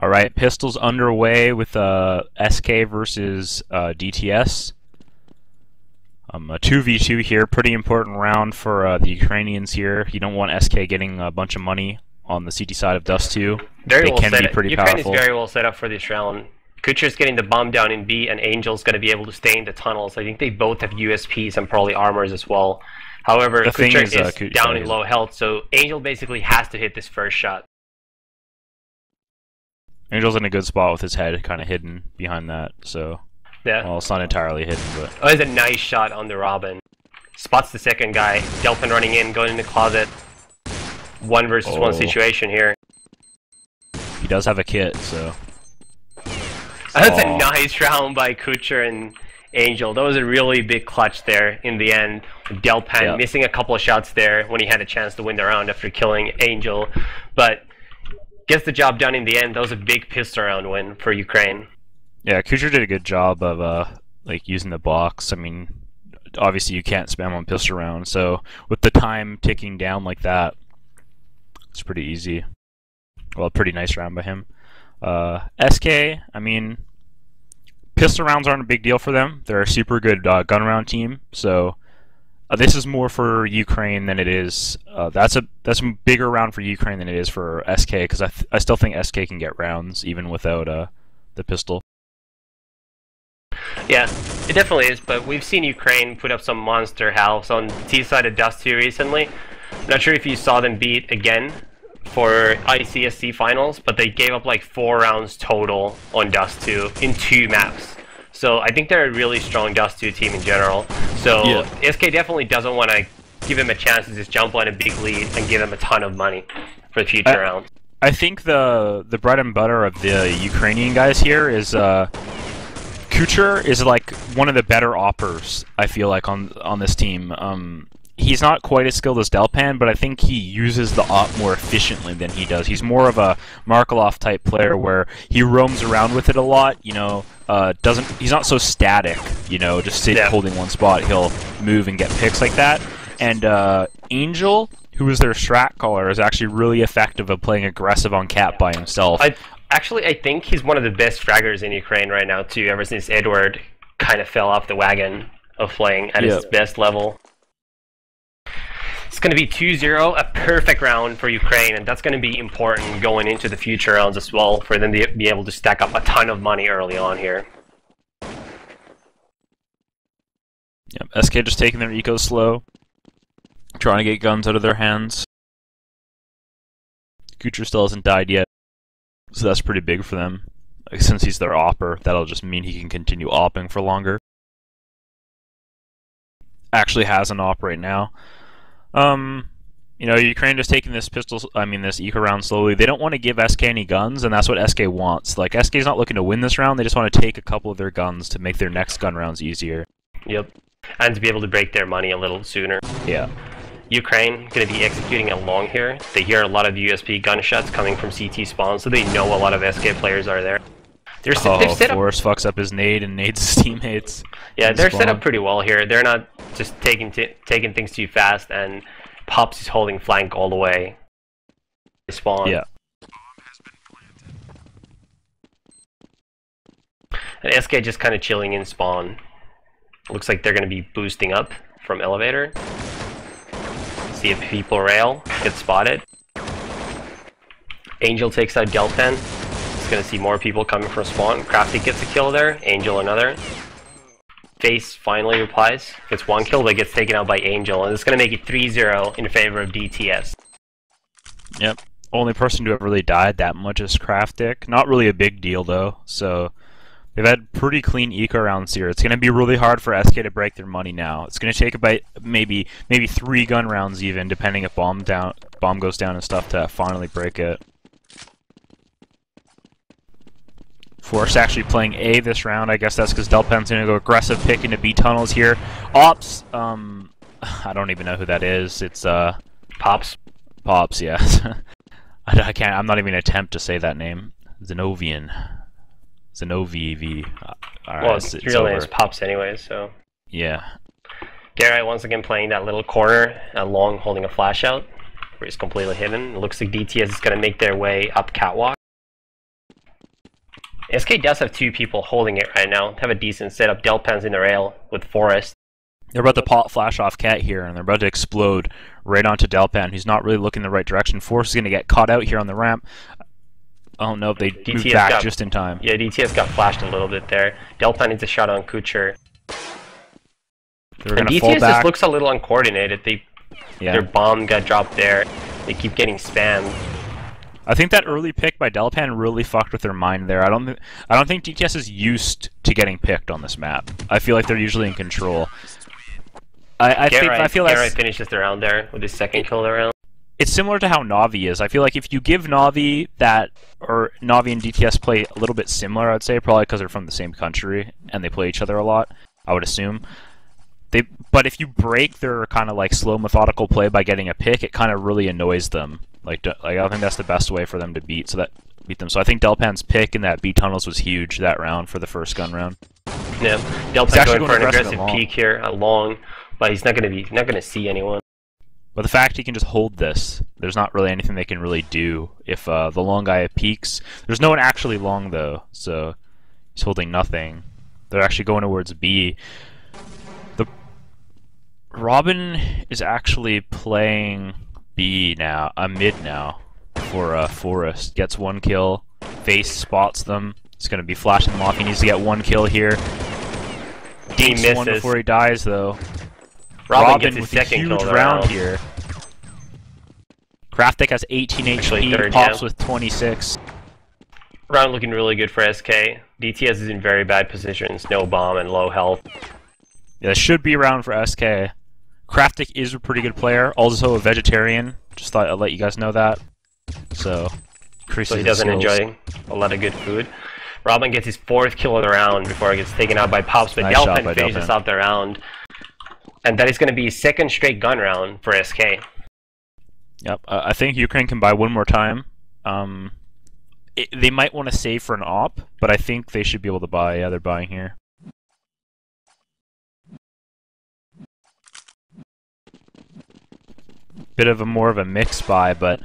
All right, pistols underway with SK versus DTS. A 2v2 here, pretty important round for the Ukrainians here. You don't want SK getting a bunch of money on the CT side of Dust 2. They can be pretty Ukraine powerful. is very well set up for this round. Kucher's getting the bomb down in B, and Angel's going to be able to stay in the tunnels. I think they both have USPs and probably armors as well. However, Kucher is down in low health, so Angel basically has to hit this first shot. Angel's in a good spot with his head kind of hidden behind that, so... Yeah. Well, it's not entirely hidden, but... Oh, it's a nice shot on the Robin. Spots the second guy. Delphin running in, going in the closet. 1 versus 1 situation here. He does have a kit, so... That's a nice round by Kucher and Angel. That was a really big clutch there in the end. Delpan missing a couple of shots there when he had a chance to win the round after killing Angel. But gets the job done in the end. That was a big pistol round win for Ukraine. Yeah, Kucher did a good job of like using the box. I mean, obviously you can't spam on pistol round, so with the time ticking down like that, it's pretty easy. Well, a pretty nice round by him. SK, I mean, pistol rounds aren't a big deal for them. They're a super good gun round team, so this is more for Ukraine than it is. That's a bigger round for Ukraine than it is for SK, because I still think SK can get rounds even without the pistol. Yeah, it definitely is, but we've seen Ukraine put up some monster house on the T side of Dust 2 recently. Not sure if you saw them beat again for ICSC finals, but they gave up like 4 rounds total on Dust 2 in 2 maps. So I think they're a really strong Dust 2 team in general. So SK definitely doesn't want to give him a chance to just jump on a big lead and give him a ton of money for the future rounds. I think the bread and butter of the Ukrainian guys here is Kucher is like one of the better oppers, I feel like, on this team. He's not quite as skilled as Delpan, but I think he uses the op more efficiently than he does. He's more of a Markelov type player where he roams around with it a lot, you know, he's not so static, you know, just holding one spot. He'll move and get picks like that. And Angel, who is their strat caller, is actually really effective at playing aggressive on cap by himself. I think he's one of the best fraggers in Ukraine right now, too, ever since Edward kind of fell off the wagon of playing at his best level. It's going to be 2-0, a perfect round for Ukraine, and that's going to be important going into the future rounds as well, for them to be able to stack up a ton of money early on here. Yep, SK just taking their eco slow, trying to get guns out of their hands. Kucher still hasn't died yet, so that's pretty big for them. Since he's their opper, that'll just mean he can continue opping for longer. Actually has an op right now. You know, Ukraine just taking this this eco round slowly. They don't want to give SK any guns, and that's what SK wants. Like, SK's not looking to win this round, they just want to take a couple of their guns to make their next gun rounds easier. Yep, and to be able to break their money a little sooner. Yeah. Ukraine going to be executing along here. They hear a lot of USP gunshots coming from CT spawn, so they know a lot of SK players are there. They've set up... Forrest fucks up his nade and nades his teammates. Yeah, they're set up pretty well here. They're not just taking things too fast, and Pops is holding flank all the way. Spawn. Yeah. And SK just kind of chilling in spawn. Looks like they're going to be boosting up from elevator. See if people rail, get spotted. Angel takes out Delpan. He's going to see more people coming from spawn. Crafty gets a kill there, Angel another. Face finally replies, gets 1 kill, but gets taken out by Angel, and it's going to make it 3-0 in favor of DTS. Yep, only person to have really died that much is Craftic. Not really a big deal though, so they've had pretty clean eco rounds here. It's going to be really hard for SK to break their money now. It's going to take about maybe 3 gun rounds even, depending if bomb goes down and stuff, to finally break it. Force actually playing A this round. I guess that's because Delpan's going to go aggressive pick into B tunnels here. Ops, I don't even know who that is. It's Pops. Pops, yeah. I can't. I'm not even gonna attempt to say that name. Zenovian. Zenoviv. Well, its real name is Pops anyway, so. Yeah. Garrett once again playing that little corner, long holding a flash out, where he's completely hidden. It looks like DTS is going to make their way up catwalk. SK does have two people holding it right now. Have a decent setup. Delpan's in the rail with Forest. They're about to pop flash off Cat here, and they're about to explode right onto Delpan, who's not really looking the right direction. Force is going to get caught out here on the ramp. Oh no, they moved back just in time. Yeah, DTS got flashed a little bit there. Delpan needs a shot on Kucher. And DTS just looks a little uncoordinated. Their bomb got dropped there. They keep getting spammed. I think that early pick by Delpan really fucked with their mind there. I don't think DTS is used to getting picked on this map. I feel like they're usually in control. I feel like finishes the round there with his second kill of the round. It's similar to how Navi is. I feel like if you give Navi that, or Navi and DTS play a little bit similar, I'd say, probably because they're from the same country and they play each other a lot, I would assume. But if you break their kind of like slow, methodical play by getting a pick, it kind of really annoys them. Like I don't think that's the best way for them to beat them. So I think Delpan's pick in that B tunnels was huge that round for the first gun round. Yeah, Delpan's going for an aggressive peek here, long, but he's not gonna see anyone. But the fact he can just hold this, there's not really anything they can really do if the long guy peeks. There's no one actually long though, so he's holding nothing. They're actually going towards B. Robin is actually playing B now, mid now, for Forest. Gets one kill, Face spots them. He's going to be flashing them off. He needs to get one kill here. He misses one before he dies, though. Robin gets his with second a huge kill round here. Kraftik has 18 HP, Pops with 26. Round looking really good for SK. DTS is in very bad positions, no bomb and low health. Yeah, this should be a round for SK. Kraftik is a pretty good player, also a vegetarian. Just thought I'd let you guys know that. So he doesn't enjoy a lot of good food. Robin gets his 4th kill of the round before he gets taken out by Pops, but Delpan finishes off the round. And that is going to be his 2nd straight gun round for SK. Yep, I think Ukraine can buy one more time. They might want to save for an op, but I think they should be able to buy. Yeah, they're buying here. Bit of more of a mix buy, but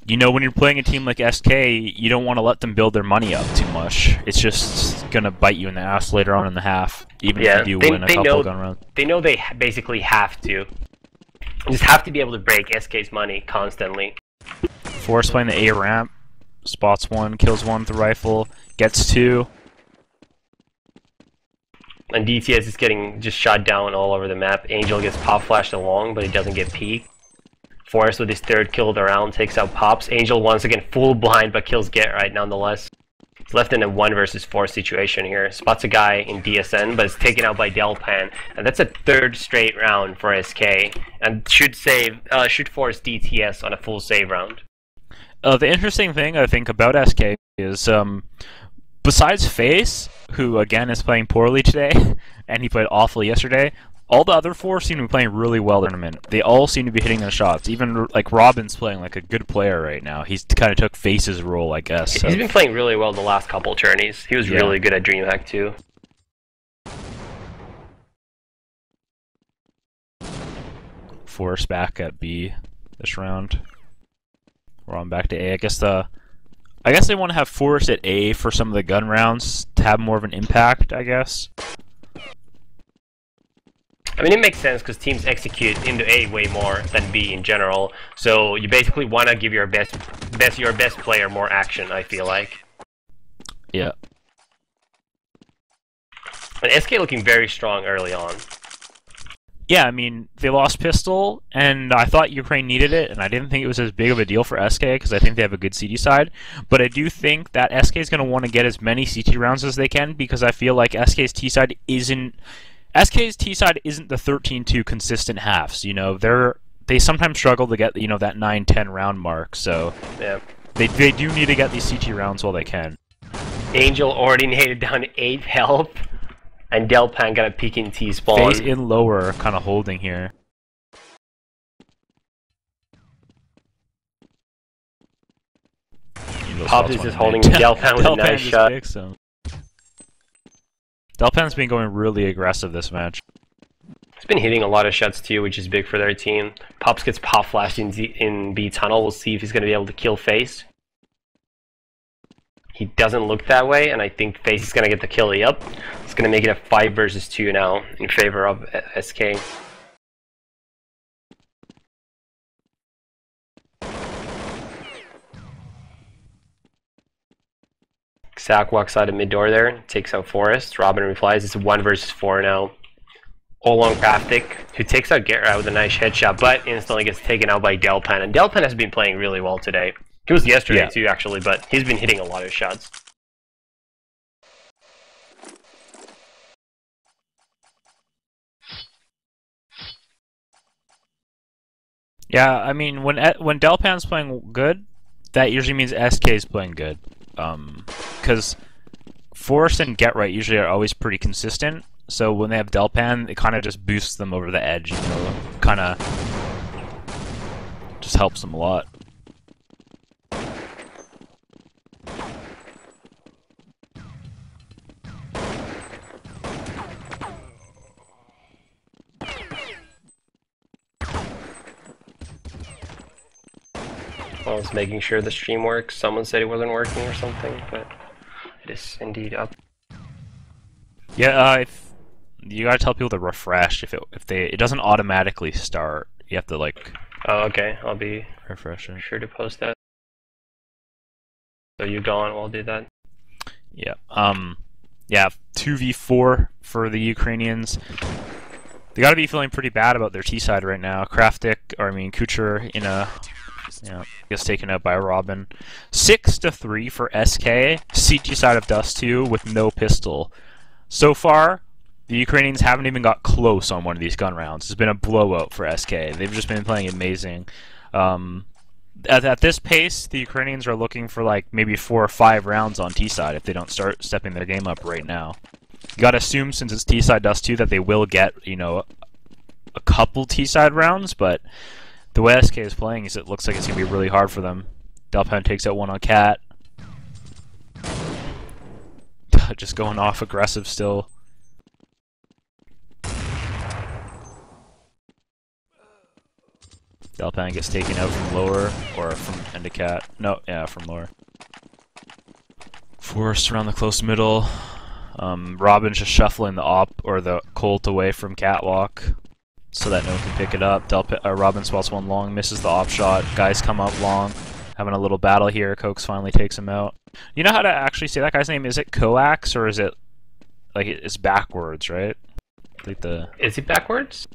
you know, when you're playing a team like SK, you don't want to let them build their money up too much. It's just gonna bite you in the ass later on in the half, even if you do win a couple gun rounds. They know they basically have to. Just have to be able to break SK's money constantly. Force playing the A ramp, spots one, kills one with the rifle, gets 2. And DTS is getting just shot down all over the map. Angel gets pop flashed along, but he doesn't get peeked. Forrest with his 3rd kill of the round takes out Pops. Angel once again full blind, but kills Get right nonetheless. He's left in a 1 versus 4 situation here. Spots a guy in DSN, but is taken out by Delpan. And that's a 3rd straight round for SK, and should force DTS on a full save round. The interesting thing I think about SK is, besides Face, who again is playing poorly today, and he played awfully yesterday, all the other 4 seem to be playing really well in the tournament. They all seem to be hitting their shots. Even like Robin's playing like a good player right now. He's kind of took Face's role, I guess. So. He's been playing really well the last couple tourneys. He was really good at DreamHack too. Force back at B this round. We're on back to A. I guess they want to have Force at A for some of the gun rounds to have more of an impact, I guess. I mean, it makes sense because teams execute into A way more than B in general. So you basically want to give your best player more action, I feel like. Yeah. And SK looking very strong early on. Yeah, I mean, they lost Pistol, and I thought Ukraine needed it, and I didn't think it was as big of a deal for SK, because I think they have a good CT side. But I do think that SK is going to want to get as many CT rounds as they can, because I feel like SK's T side isn't the 13-2 consistent halves. You know, they sometimes struggle to get, you know, that 9-10 round mark. So yeah, they do need to get these CT rounds while they can. Angel already nated down 8 health, and Delpan got a peek in T spawn. Face in lower, kind of holding here. Pops is just holding Delpan with a nice shot. Delpan's been going really aggressive this match. He's been hitting a lot of shots too, which is big for their team. Pops gets pop flashed in B tunnel. We'll see if he's going to be able to kill Face. he doesn't look that way, and I think FaZe is gonna get the kill up. It's gonna make it a 5 versus 2 now in favor of SK. Zach walks out of mid door there, takes out Forest. Robin replies. It's 1 versus 4 now. All on Craftic, who takes out Gerrit with a nice headshot, but instantly gets taken out by Delpan. And Delpan has been playing really well today. He was yesterday too, actually, but he's been hitting a lot of shots. Yeah, I mean, when Delpan's playing good, that usually means SK is playing good. Because Forest and Get Right usually are always pretty consistent, so when they have Delpan, it kind of just boosts them over the edge, you know, kind of just helps them a lot. I was making sure the stream works. Someone said it wasn't working or something, but it is indeed up. Yeah, if you gotta tell people to refresh if it doesn't automatically start. You have to like. Oh, okay. I'll be refreshing. Sure to post that. So you go on. We'll do that. Yeah. Yeah. 2v4 for the Ukrainians. They gotta be feeling pretty bad about their T side right now. Kucher in a. Yeah, gets taken out by Robin. 6-3 for SK. CG side of Dust 2 with no pistol. So far, the Ukrainians haven't even got close on one of these gun rounds. It's been a blowout for SK. They've just been playing amazing. At this pace, the Ukrainians are looking for like maybe 4 or 5 rounds on T side if they don't start stepping their game up right now. You gotta assume since it's T side Dust 2 that they will get, you know, a couple T side rounds, but the way SK is playing is it looks like it's going to be really hard for them. Delpan takes out one on Cat. Just going off aggressive still. Delpan gets taken out from lower, or from end of Cat. No, yeah, from lower. Forced around the close middle. Robin's just shuffling the op, or the Colt away from Catwalk, so that no one can pick it up. Robin spots one long, misses the op shot. Guys come up long, having a little battle here. Cokes finally takes him out. You know how to actually say that guy's name? Is it Coax or is it like it's backwards, right? Like Is it backwards?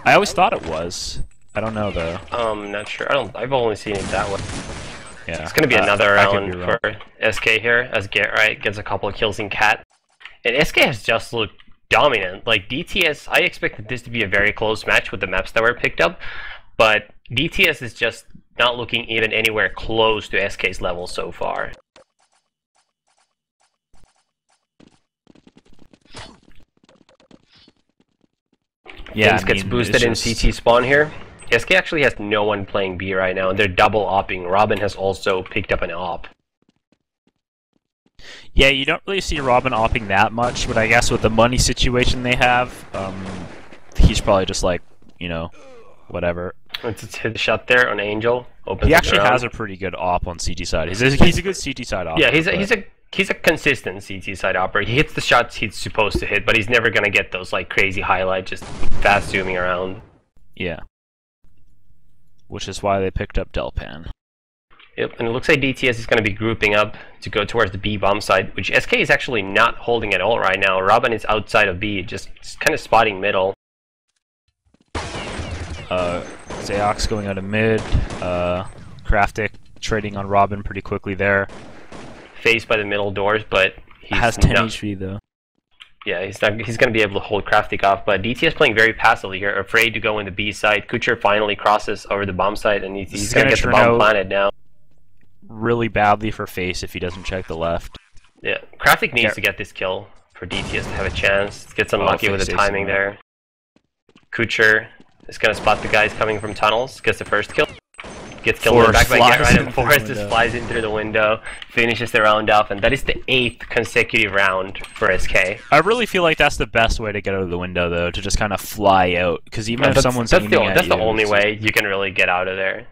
I always thought it was. I don't know though. Not sure. I've only seen it that way. Yeah. It's gonna be another round for SK here as Get Right gets a couple of kills in Cat, and SK has just looked dominant. Like DTS, I expected this to be a very close match with the maps that were picked up, but DTS is just not looking even anywhere close to SK's level so far. Yeah, Things gets boosted in CT spawn here. SK actually has no one playing B right now, and they're double opping. Robin has also picked up an op. Yeah, you don't really see Robin opping that much, but I guess with the money situation they have, he's probably just like, you know, whatever. Let's hit the shot there on Angel. He actually has a pretty good op on CT side. He's a good CT side op. Yeah, he's a consistent CT side operator. He hits the shots he's supposed to hit, but he's never gonna get those like crazy highlights just fast zooming around. Yeah. Which is why they picked up Delpan. Yep, and it looks like DTS is going to be grouping up to go towards the B bomb side, which SK is actually not holding at all right now. Robin is outside of B, just kind of spotting middle. Zayox going out of mid. Craftic trading on Robin pretty quickly there. Faced by the middle doors, but he has 10 HP though. Yeah, he's going to be able to hold Craftic off, but DTS playing very passively here, afraid to go in the B side. Kucher finally crosses over the bomb side, and he's going to get the bomb planted now. Really badly for FaZe if he doesn't check the left. Yeah, Craftic needs to get this kill for DTS to have a chance. Gets unlucky with the timing there. Kucher is going to spot the guys coming from tunnels, gets the first kill. Gets killed in the back by Get Right, and Forrest just flies in through the window, finishes the round off, and that is the 8th consecutive round for SK. I really feel like that's the best way to get out of the window, though, to just kind of fly out, because even if someone's aiming at you... That's the only way you can really get out of there.